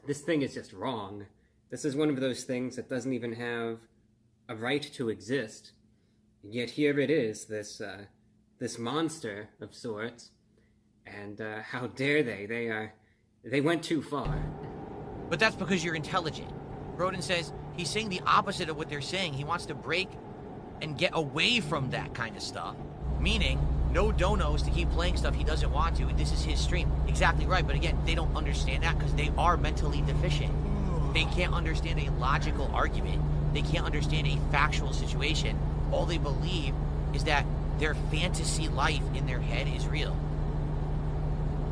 This thing is just wrong. This is one of those things that doesn't even have a right to exist. Yet here it is, this monster of sorts. And how dare they? They went too far. But that's because you're intelligent. Broden says he's saying the opposite of what they're saying. He wants to break and get away from that kind of stuff. Meaning, no donos to keep playing stuff he doesn't want to. This is his stream. Exactly right. But again, they don't understand that because they are mentally deficient. They can't understand a logical argument. They can't understand a factual situation. All they believe is that their fantasy life in their head is real.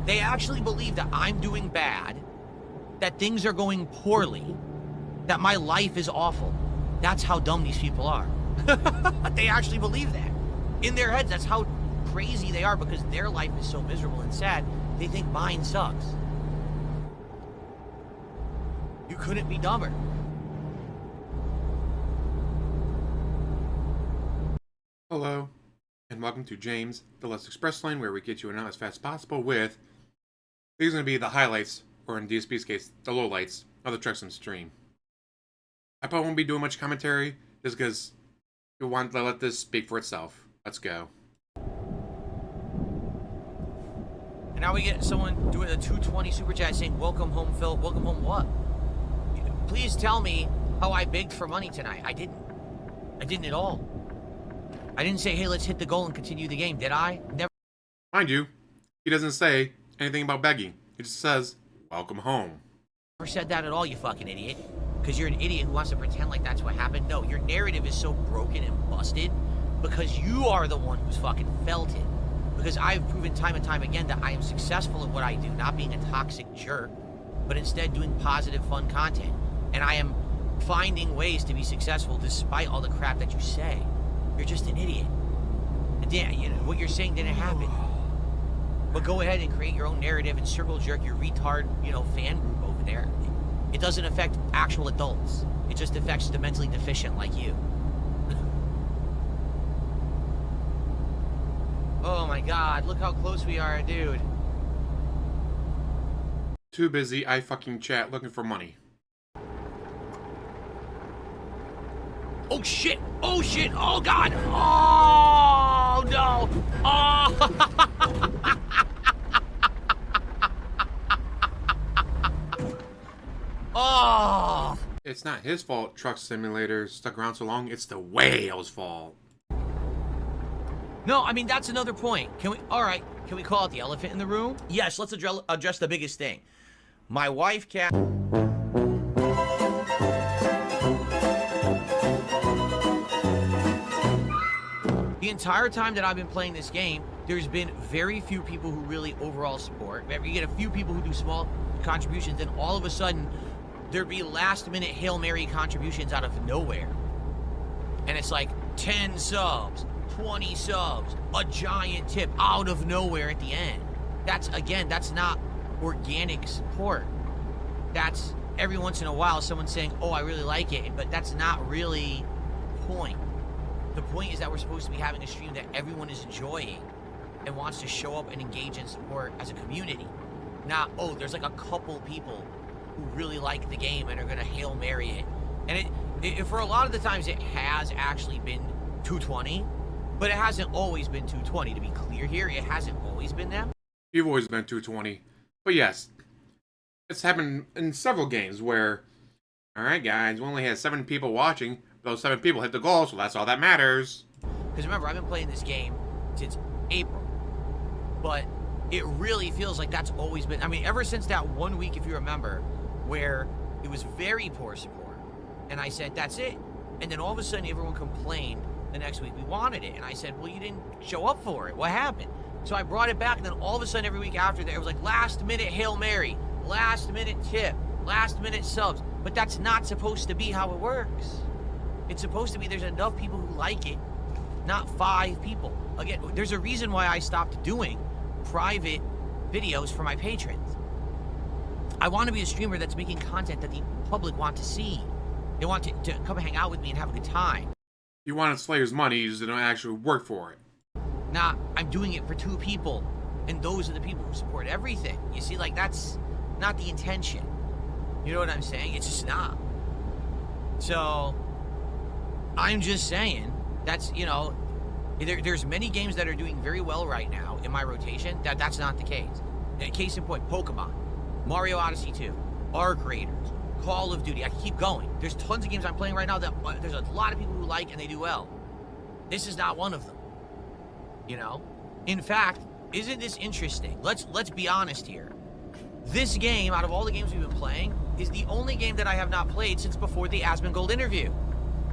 They actually believe that I'm doing bad, that things are going poorly, that my life is awful. That's how dumb these people are. They actually believe that. In their heads, that's how crazy they are because their life is so miserable and sad, they think mine sucks. You couldn't be dumber. Hello, and welcome to James, the Let's Express Lane, where we get you in and out as fast as possible with... These are going to be the highlights, or in DSP's case, the lowlights of the Trexham stream. I probably won't be doing much commentary, just because we want to let this speak for itself. Let's go. And now we get someone doing a 220 super chat saying, "Welcome home, Phil." Welcome home what? Please tell me how I begged for money tonight. I didn't. I didn't at all. I didn't say, hey, let's hit the goal and continue the game, did I? Never. Mind you, he doesn't say anything about begging. He just says, welcome home. Never said that at all, you fucking idiot. Because you're an idiot who wants to pretend like that's what happened. No, your narrative is so broken and busted because you are the one who's fucking felt it. Because I've proven time and time again that I am successful at what I do, not being a toxic jerk, but instead doing positive, fun content. And I am finding ways to be successful despite all the crap that you say. You're just an idiot. And you know, what you're saying didn't happen. But go ahead and create your own narrative and circle jerk your retard, fan group over there. It doesn't affect actual adults. It just affects the mentally deficient like you. Oh my god, look how close we are, dude. Too busy, I fucking chat looking for money. Oh shit! Oh shit! Oh god! Oh no! Oh! Oh! It's not his fault Truck Simulator stuck around so long, it's the whale's fault. No, I mean, that's another point. Alright, can we call it the elephant in the room? Yes, let's address the biggest thing. My wife can't... The entire time that I've been playing this game, there's been very few people who really overall support. You get a few people who do small contributions, and all of a sudden, there'd be last-minute Hail Mary contributions out of nowhere. And it's like 10 subs, 20 subs, a giant tip out of nowhere at the end. That's not organic support. That's every once in a while someone saying, oh, I really like it, but that's not really the point. The point is that we're supposed to be having a stream that everyone is enjoying and wants to show up and engage and support as a community. Not, oh, there's like a couple people who really like the game and are gonna Hail Mary it. And it for a lot of the times it has actually been 220, but it hasn't always been 220. To be clear here, it hasn't always been them. You've always been 220. But yes, it's happened in several games where, alright guys, we only had 7 people watching. Those 7 people hit the goal, so that's all that matters. Because remember, I've been playing this game since April. But it really feels like that's always been... I mean, ever since that 1 week, if you remember, where it was very poor support. And I said, that's it. And then all of a sudden, everyone complained the next week we wanted it. And I said, well, you didn't show up for it. What happened? So I brought it back, and then all of a sudden, every week after that, it was like last-minute Hail Mary, last-minute tip, last-minute subs. But that's not supposed to be how it works. It's supposed to be there's enough people who like it, not 5 people. Again, there's a reason why I stopped doing private videos for my patrons. I want to be a streamer that's making content that the public want to see. They want to come hang out with me and have a good time. You wanted Slayer's money, you just didn't actually work for it. Nah, I'm doing it for 2 people, and those are the people who support everything. You see, like, that's not the intention. You know what I'm saying? It's just not. So, I'm just saying, that's, you know, there's many games that are doing very well right now in my rotation. That's not the case. Case in point, Pokemon, Mario Odyssey 2, Arc Raiders, Call of Duty. I keep going. There's tons of games I'm playing right now that there's a lot of people who like and they do well. This is not one of them. You know? In fact, isn't this interesting? Let's be honest here. This game, out of all the games we've been playing, is the only game that I have not played since before the Asmongold interview.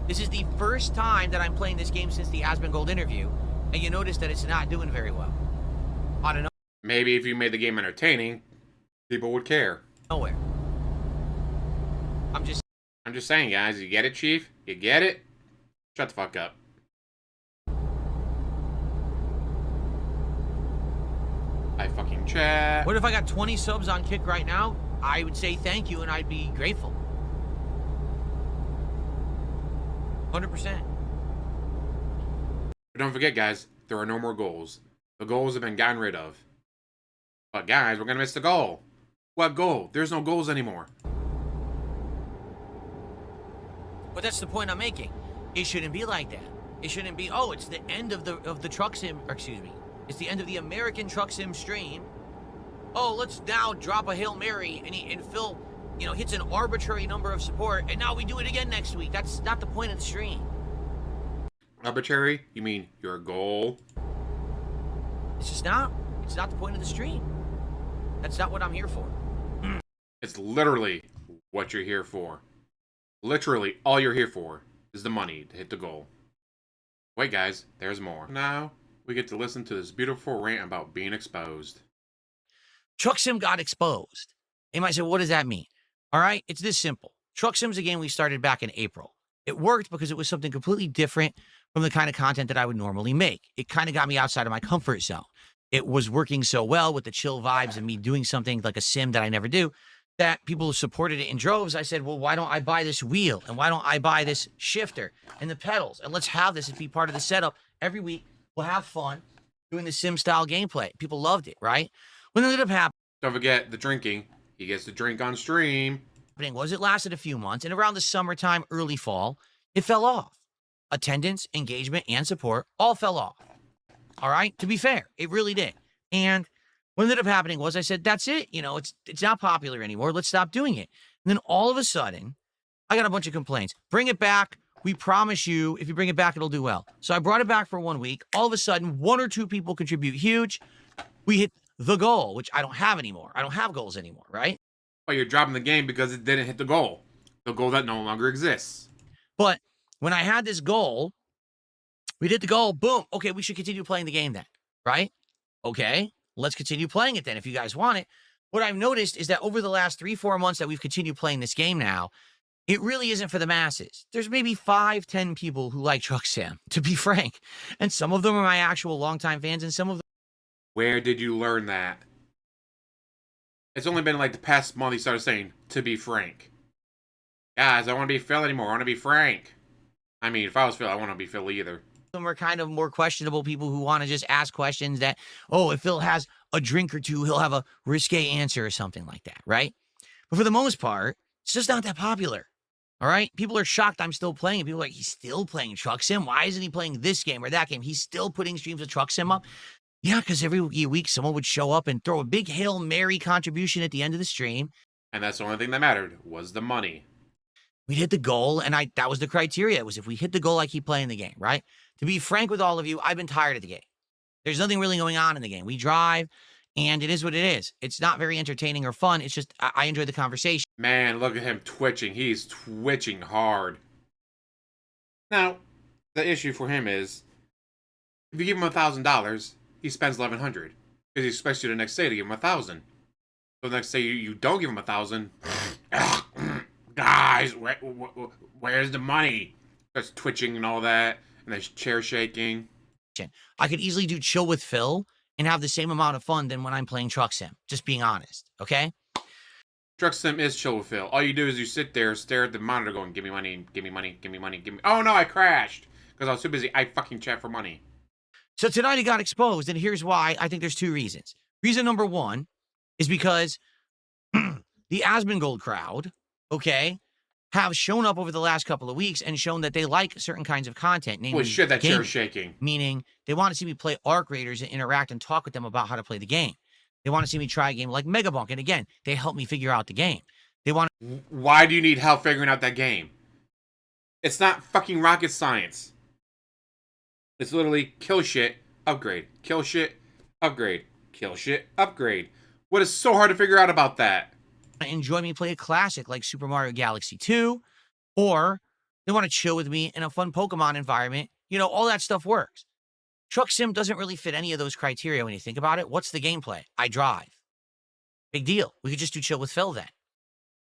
This is the first time that I'm playing this game since the Asmongold interview, and you notice that it's not doing very well. I don't know. Maybe if you made the game entertaining, people would care. Nowhere. I'm just saying, guys. You get it, Chief? You get it? Shut the fuck up. I fucking chat. What if I got 20 subs on Kick right now? I would say thank you and I'd be grateful. 100%. But don't forget, guys, there are no more goals. The goals have been gotten rid of. But guys, we're gonna miss the goal. What goal? There's no goals anymore. But that's the point I'm making. It shouldn't be like that. It shouldn't be, oh, it's the end of the truck sim, or excuse me. It's the end of the American Truck Sim stream. Oh, let's now drop a Hail Mary and Phil, you know, hits an arbitrary number of support, and now we do it again next week. That's not the point of the stream. Arbitrary? You mean your goal? It's just not. It's not the point of the stream. That's not what I'm here for. It's literally what you're here for. Literally, all you're here for is the money to hit the goal. Wait, guys, there's more. Now, we get to listen to this beautiful rant about being exposed. Truck Sim got exposed. You might say, what does that mean? All right, it's this simple. Truck Sim's a game we started back in April. It worked because it was something completely different from the kind of content that I would normally make. It kind of got me outside of my comfort zone. It was working so well with the chill vibes and me doing something like a sim that I never do that people supported it in droves. I said, well, why don't I buy this wheel? And why don't I buy this shifter and the pedals? And let's have this and be part of the setup. Every week, we'll have fun doing the sim style gameplay. People loved it, right? What ended up happening Don't forget the drinking. He gets to drink on stream. was it lasted a few months, and around the summertime, early fall, it fell off. Attendance, engagement, and support all fell off. All right? To be fair, it really did. And what ended up happening was I said, that's it. You know, it's not popular anymore. Let's stop doing it. And then all of a sudden, I got a bunch of complaints. Bring it back. We promise you, if you bring it back, it'll do well. So I brought it back for 1 week. All of a sudden, 1 or 2 people contribute huge. We hit the goal, which I don't have anymore. I don't have goals anymore, right? Well, you're dropping the game because it didn't hit the goal. The goal that no longer exists. But when I had this goal, we did the goal, boom. Okay, we should continue playing the game then, right? Okay, let's continue playing it then if you guys want it. What I've noticed is that over the last 3-4 months that we've continued playing this game now, it really isn't for the masses. There's maybe 5-10 people who like Truck Sim, to be frank. And some of them are my actual longtime fans, and some of them... Where did you learn that? It's only been like the past month he started saying, to be frank. Guys, I don't want to be Phil anymore. I want to be Frank. I mean, if I was Phil, I wouldn't be Phil either. Some are kind of more questionable people who want to just ask questions that, oh, if Phil has a drink or two, he'll have a risque answer or something like that, right? But for the most part, it's just not that popular. All right? People are shocked I'm still playing. People are like, he's still playing Truck Sim? Why isn't he playing this game or that game? He's still putting streams of Truck Sim up? Yeah, because every week someone would show up and throw a big Hail Mary contribution at the end of the stream. And that's the only thing that mattered, was the money. We hit the goal, and that was the criteria. It was if we hit the goal, I keep playing the game, right? To be frank with all of you, I've been tired of the game. There's nothing really going on in the game. We drive, and it is what it is. It's not very entertaining or fun. It's just, I enjoy the conversation. Man, look at him twitching. He's twitching hard. Now, the issue for him is, if you give him $1,000, he spends $1,100. Because he expects you the next day to give him $1,000. So the next day you don't give him $1,000. Guys, where's the money? Starts twitching and all that, and there's chair shaking. I could easily do Chill with Phil and have the same amount of fun than when I'm playing Truck Sim. Just being honest, okay? Truck Sim is Chill with Phil. All you do is you sit there, stare at the monitor going, give me money, give me money, give me money, give me... Oh no, I crashed! Because I was too busy. I fucking chat for money. So tonight he got exposed, and here's why. I think there's 2 reasons. Reason number 1 is because the Asmongold crowd okay, have shown up over the last couple of weeks and shown that they like certain kinds of content, namely Holy shit, that chair gaming. is shaking. Meaning they want to see me play Arc Raiders and interact and talk with them about how to play the game. They want to see me try a game like Megabunk, and again, they help me figure out the game. They want Why do you need help figuring out that game? It's not fucking rocket science. It's literally kill shit, upgrade. Kill shit, upgrade. Kill shit, upgrade. What is so hard to figure out about that? to enjoy me play a classic like Super Mario Galaxy 2, or they want to chill with me in a fun Pokemon environment. You know, all that stuff works. Truck Sim doesn't really fit any of those criteria when you think about it. What's the gameplay? I drive. Big deal. We could just do chill with Phil then.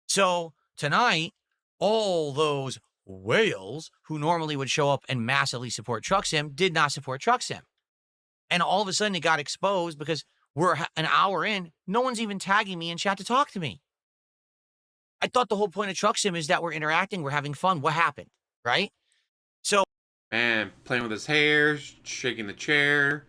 So tonight, all those whales who normally would show up and massively support Truck Sim did not support Truck Sim. And all of a sudden it got exposed because we're an hour in, no one's even tagging me in chat to talk to me. I thought the whole point of Truck Sim is that we're interacting, we're having fun. What happened, right? So, Man, playing with his hair, shaking the chair.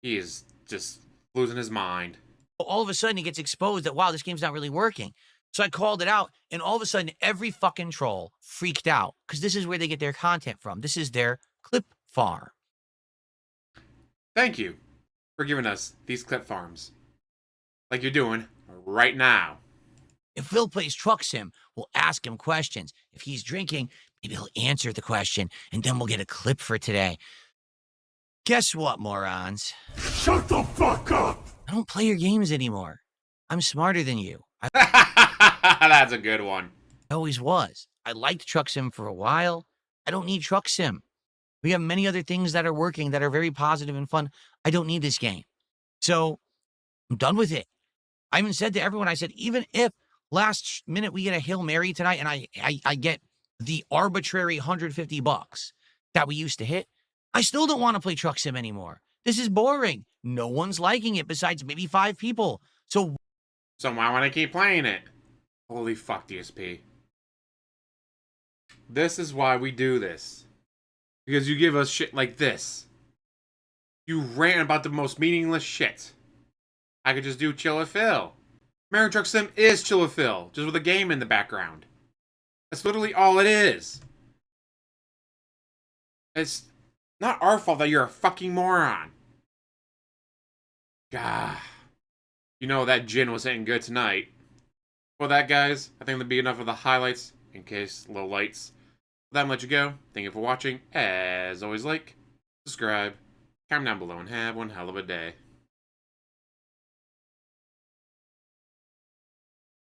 He is just losing his mind. all of a sudden it gets exposed that, wow, this game's not really working. So I called it out, and all of a sudden every fucking troll freaked out because this is where they get their content from. This is their clip farm. Thank you for giving us these clip farms. Like you're doing right now. If Phil plays Truck Sim, we'll ask him questions. If he's drinking, maybe he'll answer the question, and then we'll get a clip for today. Guess what, morons? Shut the fuck up! I don't play your games anymore. I'm smarter than you. That's a good one. I always was. I liked Truck Sim for a while. I don't need Truck Sim. We have many other things that are working that are very positive and fun. I don't need this game. So I'm done with it. I even said to everyone, I said, even if last minute we get a Hail Mary tonight and I get the arbitrary $150 that we used to hit, I still don't want to play Truck Sim anymore. This is boring. No one's liking it besides maybe 5 people. So I want to keep playing it. Holy fuck, DSP. This is why we do this. Because you give us shit like this. You rant about the most meaningless shit. I could just do Chill with Phil. Mario Truck Sim is Chill with Phil, just with a game in the background. That's literally all it is. It's not our fault that you're a fucking moron. Gah. You know that gin was hitting good tonight. Well, that, guys, I think that'll be enough of the highlights, in case low lights. With that, I'm let you go. Thank you for watching. As always, like, subscribe, comment down below, and have one hell of a day.